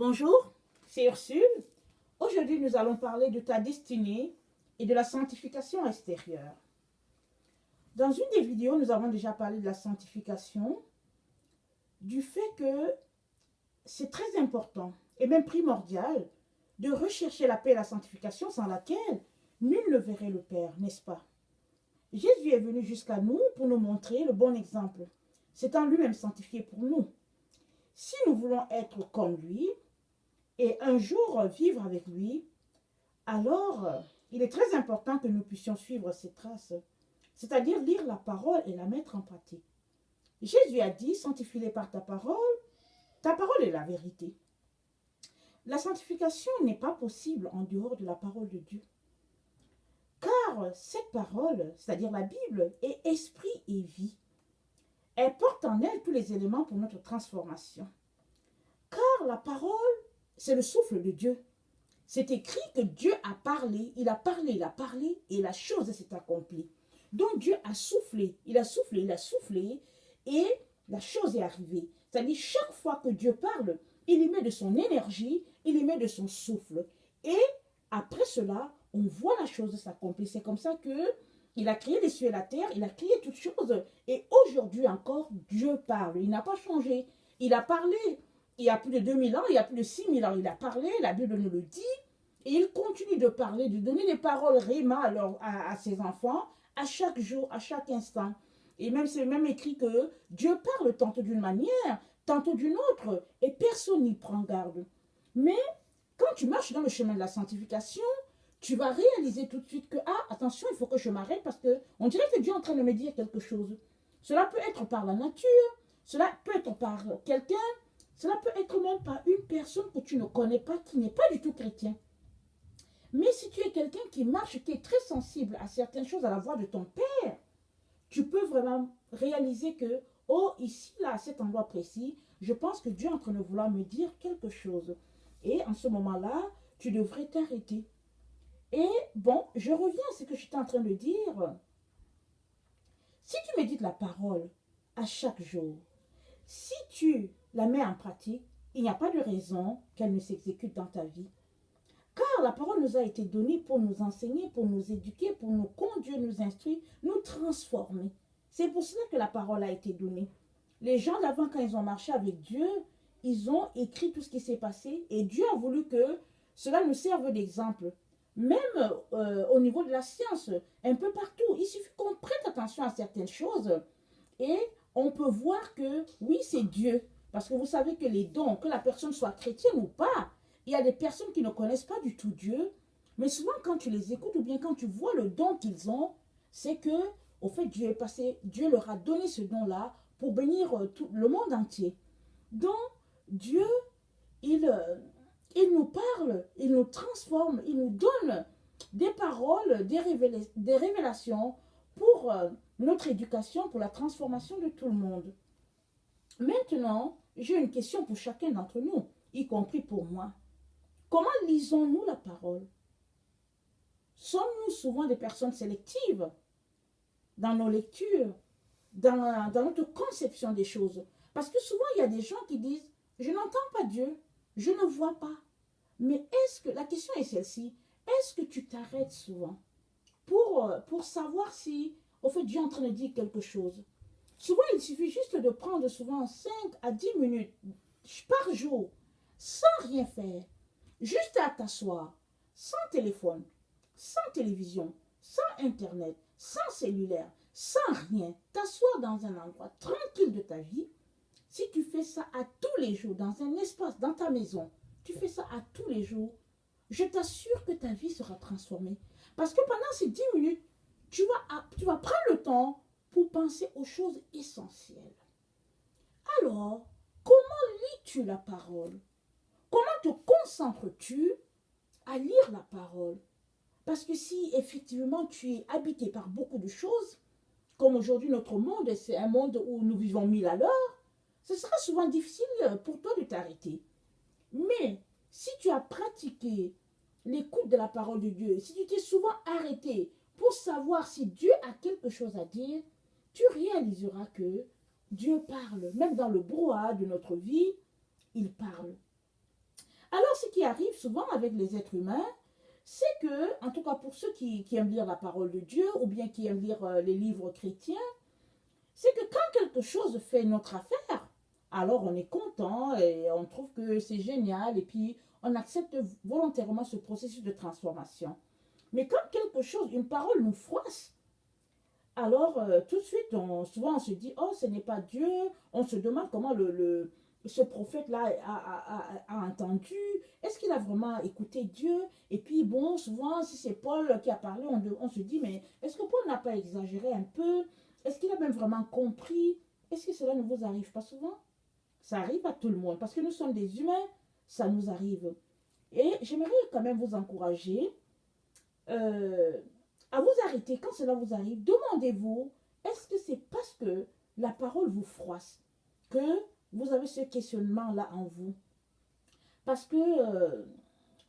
Bonjour, c'est Ursule. Aujourd'hui, nous allons parler de ta destinée et de la sanctification extérieure. Dans une des vidéos, nous avons déjà parlé de la sanctification, du fait que c'est très important et même primordial de rechercher la paix et la sanctification sans laquelle nul ne verrait le Père, n'est-ce pas? Jésus est venu jusqu'à nous pour nous montrer le bon exemple. C'est en lui-même sanctifié pour nous. Si nous voulons être comme lui et un jour vivre avec lui, alors il est très important que nous puissions suivre ses traces, c'est-à-dire lire la parole et la mettre en pratique. Jésus a dit, sanctifie-les par ta parole est la vérité. La sanctification n'est pas possible en dehors de la parole de Dieu. Car cette parole, c'est-à-dire la Bible, est esprit et vie. Elle porte en elle tous les éléments pour notre transformation. Car la parole, c'est le souffle de Dieu. C'est écrit que Dieu a parlé, il a parlé, il a parlé, et la chose s'est accomplie. Donc Dieu a soufflé, il a soufflé, il a soufflé, et la chose est arrivée. C'est-à-dire, chaque fois que Dieu parle, il y met de son énergie, il y met de son souffle. Et après cela, on voit la chose s'accomplir. C'est comme ça que il a créé les cieux et la terre, il a créé toutes choses. Et aujourd'hui encore, Dieu parle. Il n'a pas changé. Il a parlé. Il y a plus de 2000 ans, il y a plus de 6000 ans, il a parlé, la Bible nous le dit. Et il continue de parler, de donner des paroles réma à ses enfants, à chaque jour, à chaque instant. Et même c'est même écrit que Dieu parle tantôt d'une manière, tantôt d'une autre, et personne n'y prend garde. Mais quand tu marches dans le chemin de la sanctification, tu vas réaliser tout de suite que, ah, attention, il faut que je m'arrête parce qu'on dirait que Dieu est en train de me dire quelque chose. Cela peut être par la nature, cela peut être par quelqu'un, cela peut être même par une personne que tu ne connais pas, qui n'est pas du tout chrétien. Mais si tu es quelqu'un qui marche, qui est très sensible à certaines choses, à la voix de ton Père, tu peux vraiment réaliser que, oh, ici, là, à cet endroit précis, je pense que Dieu est en train de vouloir me dire quelque chose. Et en ce moment-là, tu devrais t'arrêter. Et bon, je reviens à ce que j'étais en train de dire. Si tu médites la parole à chaque jour, si tu la mets en pratique, il n'y a pas de raison qu'elle ne s'exécute dans ta vie. Car la parole nous a été donnée pour nous enseigner, pour nous éduquer, pour nous conduire, nous instruire, nous transformer. C'est pour cela que la parole a été donnée. Les gens d'avant, quand ils ont marché avec Dieu, ils ont écrit tout ce qui s'est passé et Dieu a voulu que cela nous serve d'exemple. Même au niveau de la science, un peu partout, il suffit qu'on prête attention à certaines choses et on peut voir que oui, c'est Dieu. Parce que vous savez que les dons, que la personne soit chrétienne ou pas, il y a des personnes qui ne connaissent pas du tout Dieu, mais souvent quand tu les écoutes ou bien quand tu vois le don qu'ils ont, c'est que, au fait, Dieu leur a donné ce don-là pour bénir tout le monde entier. Donc, Dieu, il nous parle, il nous transforme, il nous donne des paroles, des révélations pour notre éducation, pour la transformation de tout le monde. Maintenant, j'ai une question pour chacun d'entre nous, y compris pour moi. Comment lisons-nous la parole? Sommes-nous souvent des personnes sélectives dans nos lectures, dans notre conception des choses? Parce que souvent, il y a des gens qui disent, je n'entends pas Dieu, je ne vois pas. Mais la question est celle-ci, est-ce que tu t'arrêtes souvent pour savoir si, au fait, Dieu est en train de dire quelque chose? Souvent, il suffit juste de prendre souvent 5 à 10 minutes par jour, sans rien faire, juste à t'asseoir, sans téléphone, sans télévision, sans internet, sans cellulaire, sans rien, t'asseoir dans un endroit tranquille de ta vie. Si tu fais ça à tous les jours, dans un espace, dans ta maison, tu fais ça à tous les jours, je t'assure que ta vie sera transformée. Parce que pendant ces 10 minutes, tu vas prendre le temps pour penser aux choses essentielles. Alors, comment lis-tu la parole? Comment te concentres-tu à lire la parole? Parce que si effectivement tu es habité par beaucoup de choses, comme aujourd'hui notre monde, c'est un monde où nous vivons 1000 à l'heure, ce sera souvent difficile pour toi de t'arrêter. Mais si tu as pratiqué l'écoute de la parole de Dieu, si tu t'es souvent arrêté pour savoir si Dieu a quelque chose à dire, tu réaliseras que Dieu parle. Même dans le brouhaha de notre vie, il parle. qui arrive souvent avec les êtres humains, c'est que, en tout cas pour ceux qui aiment lire la parole de Dieu ou bien qui aiment lire les livres chrétiens, c'est que quand quelque chose fait notre affaire, alors on est content et on trouve que c'est génial et puis on accepte volontairement ce processus de transformation. Mais quand quelque chose, une parole nous froisse, alors tout de suite, souvent on se dit, oh ce n'est pas Dieu, on se demande comment ce prophète-là a entendu, est-ce qu'il a vraiment écouté Dieu? Et puis bon, souvent si c'est Paul qui a parlé, on se dit, mais est-ce que Paul n'a pas exagéré un peu? Est-ce qu'il a même vraiment compris? Est-ce que cela ne vous arrive pas souvent? Ça arrive à tout le monde, parce que nous sommes des humains, ça nous arrive. Et j'aimerais quand même vous encourager à vous arrêter quand cela vous arrive. Demandez-vous, est-ce que c'est parce que la parole vous froisse que vous avez ce questionnement-là en vous? Parce que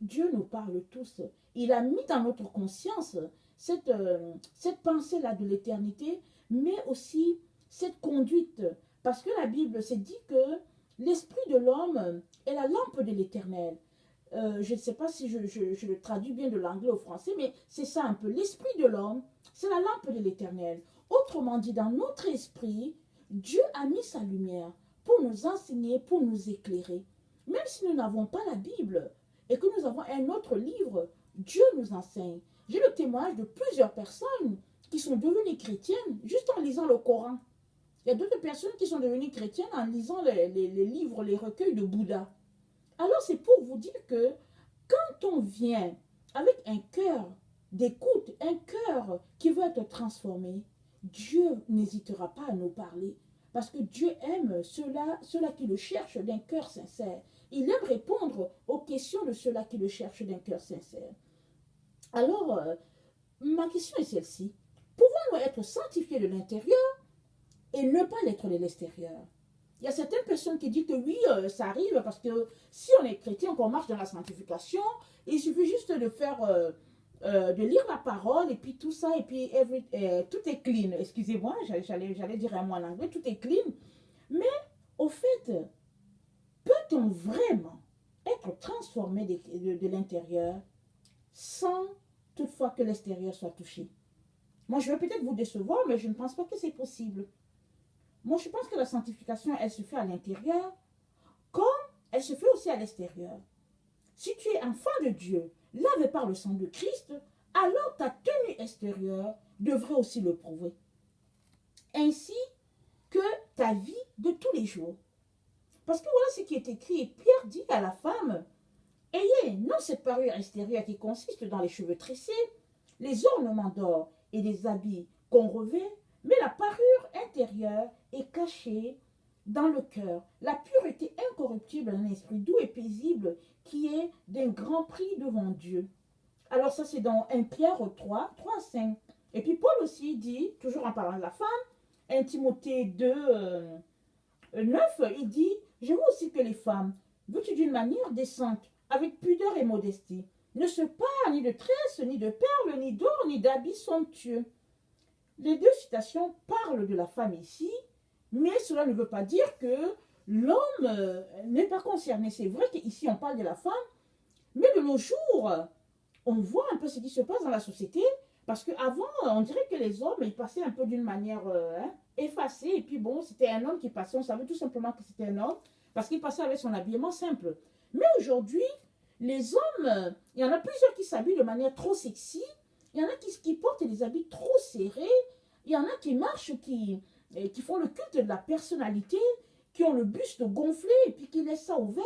Dieu nous parle tous. Il a mis dans notre conscience cette pensée-là de l'éternité, mais aussi cette conduite. Parce que la Bible s'est dit que l'esprit de l'homme est la lampe de l'éternel. Je ne sais pas si je le traduis bien de l'anglais au français, mais c'est ça un peu. L'esprit de l'homme, c'est la lampe de l'éternel. Autrement dit, dans notre esprit, Dieu a mis sa lumière pour nous enseigner, pour nous éclairer. Même si nous n'avons pas la Bible et que nous avons un autre livre, Dieu nous enseigne. J'ai le témoignage de plusieurs personnes qui sont devenues chrétiennes juste en lisant le Coran. Il y a d'autres personnes qui sont devenues chrétiennes en lisant les livres, les recueils de Bouddha. Alors c'est pour vous dire que quand on vient avec un cœur d'écoute, un cœur qui veut être transformé, Dieu n'hésitera pas à nous parler. Parce que Dieu aime ceux-là qui le cherchent d'un cœur sincère. Il aime répondre aux questions de ceux-là qui le cherchent d'un cœur sincère. Alors, ma question est celle-ci. Pouvons-nous être sanctifiés de l'intérieur et ne pas l'être de l'extérieur? Il y a certaines personnes qui disent que oui, ça arrive parce que si on est chrétien, qu'on marche dans la sanctification, il suffit juste de faire, de lire la parole et puis tout ça, et puis tout est clean. Excusez-moi, j'allais dire un mot en anglais, tout est clean. Mais au fait, peut-on vraiment être transformé de l'intérieur sans toutefois que l'extérieur soit touché? Moi, je vais peut-être vous décevoir, mais je ne pense pas que c'est possible. Moi, je pense que la sanctification, elle se fait à l'intérieur, comme elle se fait aussi à l'extérieur. Si tu es enfant de Dieu, lavé par le sang de Christ, alors ta tenue extérieure devrait aussi le prouver. Ainsi que ta vie de tous les jours. Parce que voilà ce qui est écrit. Pierre dit à la femme, ayez non cette parure extérieure qui consiste dans les cheveux tressés, les ornements d'or et les habits qu'on revêt, mais la parure intérieure est cachée dans le cœur, la pureté incorruptible d'un esprit doux et paisible qui est d'un grand prix devant Dieu. Alors ça c'est dans 1 Pierre 3, 3 à 5. Et puis Paul aussi dit, toujours en parlant de la femme, 1 Timothée 2, 9, il dit, je veux aussi que les femmes, vêtues d'une manière décente, avec pudeur et modestie, ne se parent ni de tresses, ni de perles, ni d'or, ni d'habits somptueux. Les deux citations parlent de la femme ici, mais cela ne veut pas dire que l'homme n'est pas concerné. C'est vrai qu'ici on parle de la femme, mais de nos jours, on voit un peu ce qui se passe dans la société, parce qu'avant, on dirait que les hommes, ils passaient un peu d'une manière effacée, et puis bon, c'était un homme qui passait, on savait tout simplement que c'était un homme, parce qu'il passait avec son habillement simple. Mais aujourd'hui, les hommes, il y en a plusieurs qui s'habillent de manière trop sexy, il y en a qui portent des habits trop serrés, il y en a qui marchent, qui font le culte de la personnalité, qui ont le buste gonflé et puis qui laissent ça ouvert.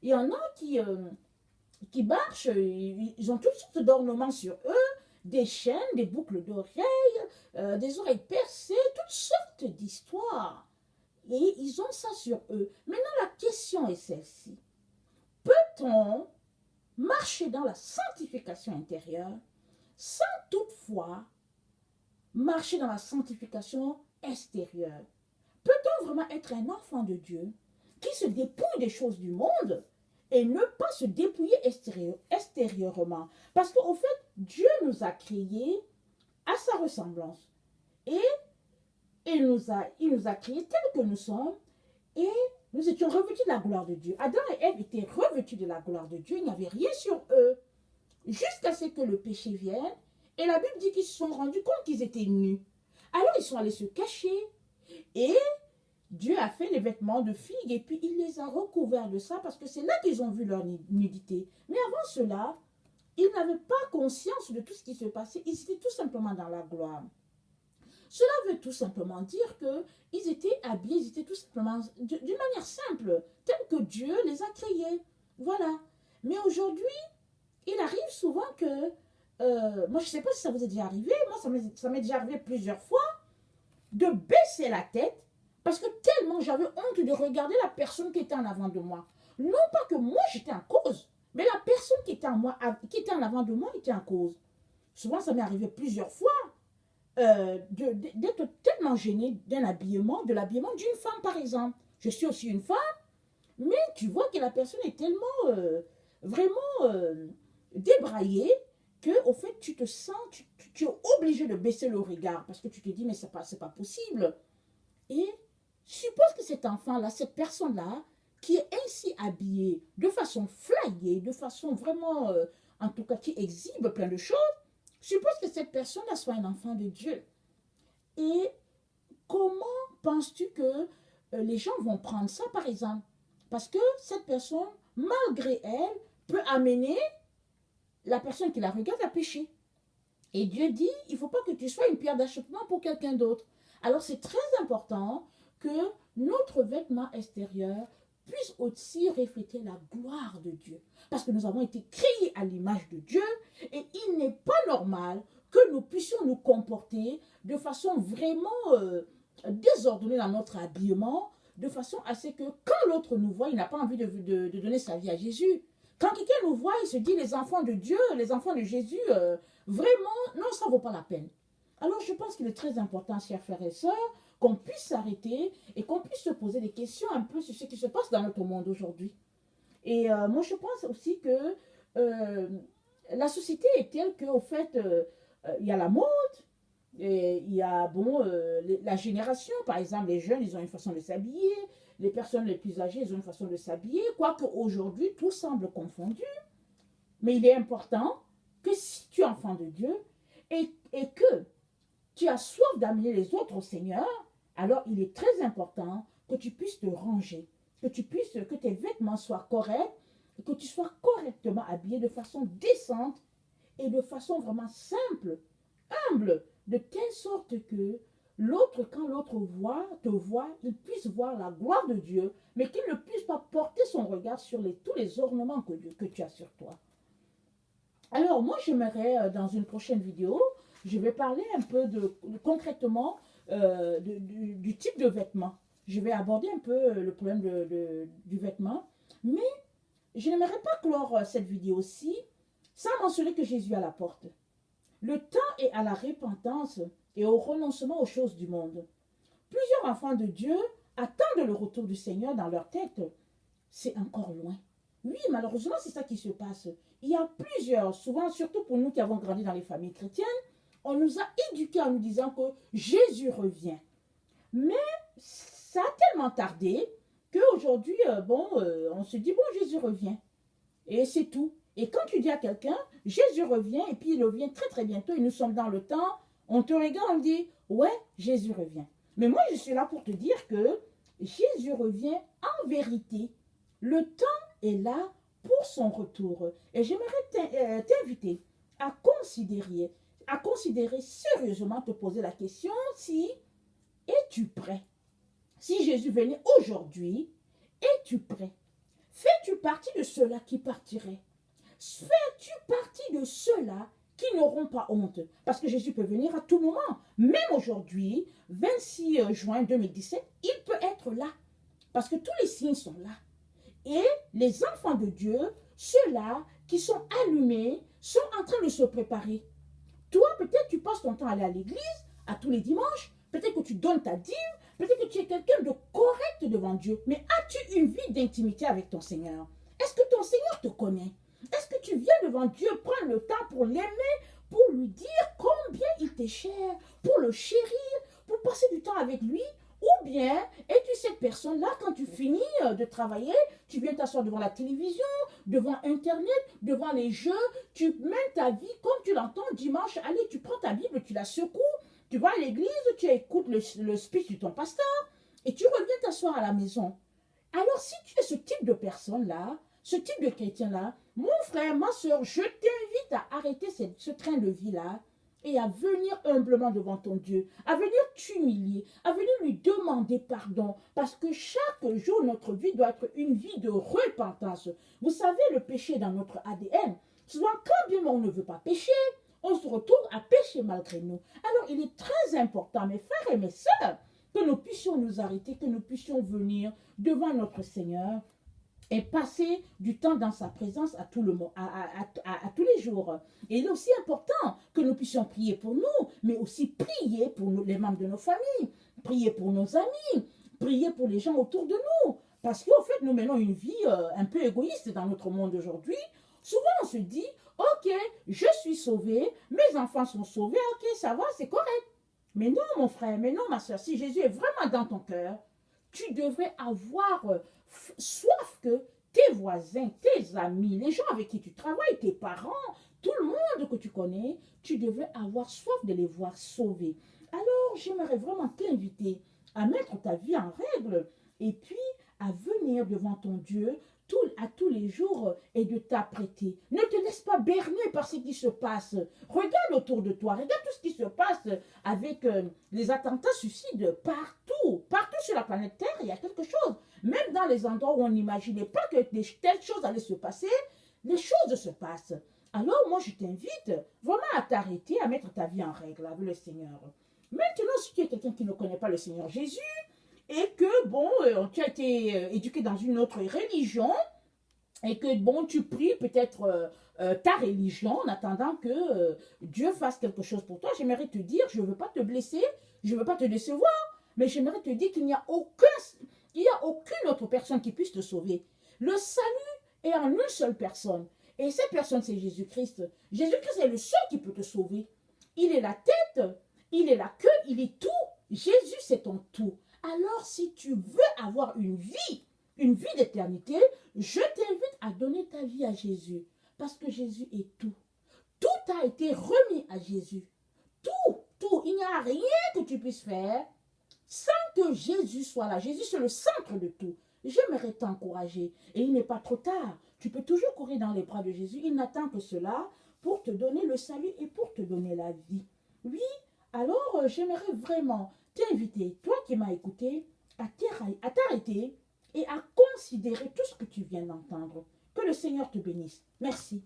Il y en a qui marchent, ils ont toutes sortes d'ornements sur eux, des chaînes, des boucles d'oreilles, des oreilles percées, toutes sortes d'histoires. Et ils ont ça sur eux. Maintenant, la question est celle-ci. Peut-on marcher dans la sanctification intérieure sans toutefois marcher dans la sanctification extérieure? Peut-on vraiment être un enfant de Dieu qui se dépouille des choses du monde et ne pas se dépouiller extérieurement? Parce qu'au fait, Dieu nous a créés à sa ressemblance. Et il nous a créés tels que nous sommes. Et Nous étions revêtus de la gloire de Dieu. Adam et Ève étaient revêtus de la gloire de Dieu. Il n'y avait rien sur eux. Jusqu'à ce que le péché vienne. Et la Bible dit qu'ils se sont rendus compte qu'ils étaient nus. Alors ils sont allés se cacher. Et Dieu a fait les vêtements de figues et puis il les a recouverts de ça parce que c'est là qu'ils ont vu leur nudité. Mais avant cela, ils n'avaient pas conscience de tout ce qui se passait. Ils étaient tout simplement dans la gloire. Cela veut tout simplement dire qu'ils étaient habillés, ils étaient tout simplement d'une manière simple, telle que Dieu les a créés. Voilà. Mais aujourd'hui, il arrive souvent que, moi je ne sais pas si ça vous est déjà arrivé, moi ça m'est déjà arrivé plusieurs fois, de baisser la tête, parce que tellement j'avais honte de regarder la personne qui était en avant de moi. Non pas que moi j'étais en cause, mais la personne qui était en avant de moi était en cause. Souvent ça m'est arrivé plusieurs fois, d'être tellement gênée d'un habillement, de l'habillement d'une femme par exemple. Je suis aussi une femme, mais tu vois que la personne est tellement, vraiment débraillée, que au fait tu te sens, tu es obligé de baisser le regard, parce que tu te dis mais c'est pas possible. Et suppose que cet enfant-là, cette personne-là, qui est ainsi habillée, de façon flyée, de façon vraiment, en tout cas qui exhibe plein de choses, suppose que cette personne-là soit un enfant de Dieu. Et comment penses-tu que les gens vont prendre ça, par exemple? Parce que cette personne, malgré elle, peut amener la personne qui la regarde à pécher. Et Dieu dit, il ne faut pas que tu sois une pierre d'achoppement pour quelqu'un d'autre. Alors c'est très important que notre vêtement extérieur puisse aussi refléter la gloire de Dieu. Parce que nous avons été créés à l'image de Dieu et il n'est pas normal que nous puissions nous comporter de façon vraiment désordonnée dans notre habillement, de façon à ce que quand l'autre nous voit, il n'a pas envie de donner sa vie à Jésus. Quand quelqu'un nous voit, il se dit les enfants de Dieu, les enfants de Jésus, vraiment, non, ça ne vaut pas la peine. Alors je pense qu'il est très important, chers frères et sœurs, qu'on puisse s'arrêter et qu'on puisse se poser des questions un peu sur ce qui se passe dans notre monde aujourd'hui. Et moi, je pense aussi que la société est telle qu'au fait, il y a la mode, et il y a bon, la génération, par exemple, les jeunes, ils ont une façon de s'habiller, les personnes les plus âgées, ils ont une façon de s'habiller, quoique aujourd'hui, tout semble confondu. Mais il est important que si tu es enfant de Dieu et que tu as soif d'amener les autres au Seigneur, alors il est très important que tu puisses te ranger, que tes vêtements soient corrects, que tu sois correctement habillé de façon décente et de façon vraiment simple, humble, de telle sorte que l'autre, quand l'autre te voit, il puisse voir la gloire de Dieu, mais qu'il ne puisse pas porter son regard sur tous les ornements que tu as sur toi. Alors, moi, j'aimerais, dans une prochaine vidéo, je vais parler un peu concrètement du type de vêtements. Je vais aborder un peu le problème du vêtement, mais je n'aimerais pas clore cette vidéo-ci sans mentionner que Jésus est à la porte. Le temps est à la repentance et au renoncement aux choses du monde. Plusieurs enfants de Dieu attendent le retour du Seigneur dans leur tête. C'est encore loin. Oui, malheureusement, c'est ça qui se passe. Il y a plusieurs, souvent, surtout pour nous qui avons grandi dans les familles chrétiennes, on nous a éduqués en nous disant que Jésus revient. Mais ça a tellement tardé qu'aujourd'hui, on se dit, bon, Jésus revient. Et c'est tout. Et quand tu dis à quelqu'un, Jésus revient, et puis il revient très très bientôt, et nous sommes dans le temps, on te regarde, on dit, ouais, Jésus revient. Mais moi, je suis là pour te dire que Jésus revient en vérité. Le temps est là pour son retour. Et j'aimerais t'inviter à considérer sérieusement, te poser la question, si es-tu prêt? Si Jésus venait aujourd'hui, es-tu prêt? Fais-tu partie de ceux-là qui partiraient? Fais-tu partie de ceux-là qui n'auront pas honte? Parce que Jésus peut venir à tout moment. Même aujourd'hui, 26 juin 2017, il peut être là. Parce que tous les signes sont là. Et les enfants de Dieu, ceux-là qui sont allumés, sont en train de se préparer. Toi, peut-être tu passes ton temps à aller à l'église, à tous les dimanches, peut-être que tu donnes ta dîme, peut-être que tu es quelqu'un de correct devant Dieu, mais as-tu une vie d'intimité avec ton Seigneur? Est-ce que ton Seigneur te connaît? Est-ce que tu viens devant Dieu prendre le temps pour l'aimer, pour lui dire combien il t'est cher, pour le chérir, pour passer du temps avec lui? Ou bien, es-tu cette personne-là, quand tu finis de travailler, tu viens t'asseoir devant la télévision, devant Internet, devant les jeux, tu mènes ta vie comme tu l'entends dimanche, allez, tu prends ta Bible, tu la secoues, tu vas à l'église, tu écoutes le speech de ton pasteur, et tu reviens t'asseoir à la maison. Alors, si tu es ce type de personne-là, ce type de chrétien-là, mon frère, ma soeur, je t'invite à arrêter ce train de vie-là et à venir humblement devant ton Dieu, à venir t'humilier, à venir lui demander pardon, parce que chaque jour, notre vie doit être une vie de repentance. Vous savez, le péché dans notre ADN, souvent quand bien on ne veut pas pécher, on se retrouve à pécher malgré nous. Alors, il est très important, mes frères et mes sœurs, que nous puissions nous arrêter, que nous puissions venir devant notre Seigneur et passer du temps dans sa présence à tout le monde, à tous les jours. Et il est aussi important que nous puissions prier pour nous, mais aussi prier pour nous, les membres de nos familles, prier pour nos amis, prier pour les gens autour de nous. Parce qu'en fait, nous menons une vie un peu égoïste dans notre monde aujourd'hui. Souvent, on se dit, ok, je suis sauvé, mes enfants sont sauvés, ok, ça va, c'est correct. Mais non, mon frère, mais non, ma soeur, si Jésus est vraiment dans ton cœur, tu devrais avoir soif que tes voisins, tes amis, les gens avec qui tu travailles, tes parents, tout le monde que tu connais, tu devrais avoir soif de les voir sauvés. Alors, j'aimerais vraiment t'inviter à mettre ta vie en règle et puis à venir devant ton Dieu à tous les jours et de t'apprêter. Ne te laisse pas berner par ce qui se passe. Regarde autour de toi, regarde tout ce qui se passe avec les attentats suicides partout. Partout sur la planète Terre, il y a quelque chose. Même dans les endroits où on n'imaginait pas que telles choses allaient se passer, les choses se passent. Alors moi, je t'invite vraiment à t'arrêter, à mettre ta vie en règle avec le Seigneur. Maintenant, si tu es quelqu'un qui ne connaît pas le Seigneur Jésus, et que, bon, tu as été éduqué dans une autre religion, et que, bon, tu pries peut-être ta religion en attendant que Dieu fasse quelque chose pour toi, j'aimerais te dire, je ne veux pas te blesser, je ne veux pas te décevoir, mais j'aimerais te dire qu'il n'y a aucune autre personne qui puisse te sauver. Le salut est en une seule personne, et cette personne, c'est Jésus-Christ. Jésus-Christ est le seul qui peut te sauver. Il est la tête, il est la queue, il est tout. Jésus, c'est ton tout. Alors, si tu veux avoir une vie d'éternité, je t'invite à donner ta vie à Jésus. Parce que Jésus est tout. Tout a été remis à Jésus. Tout. Il n'y a rien que tu puisses faire sans que Jésus soit là. Jésus, c'est le centre de tout. J'aimerais t'encourager. Et il n'est pas trop tard. Tu peux toujours courir dans les bras de Jésus. Il n'attend que cela pour te donner le salut et pour te donner la vie. Oui, alors j'aimerais vraiment t'inviter, toi qui m'as écouté, à t'arrêter et à considérer tout ce que tu viens d'entendre. Que le Seigneur te bénisse. Merci.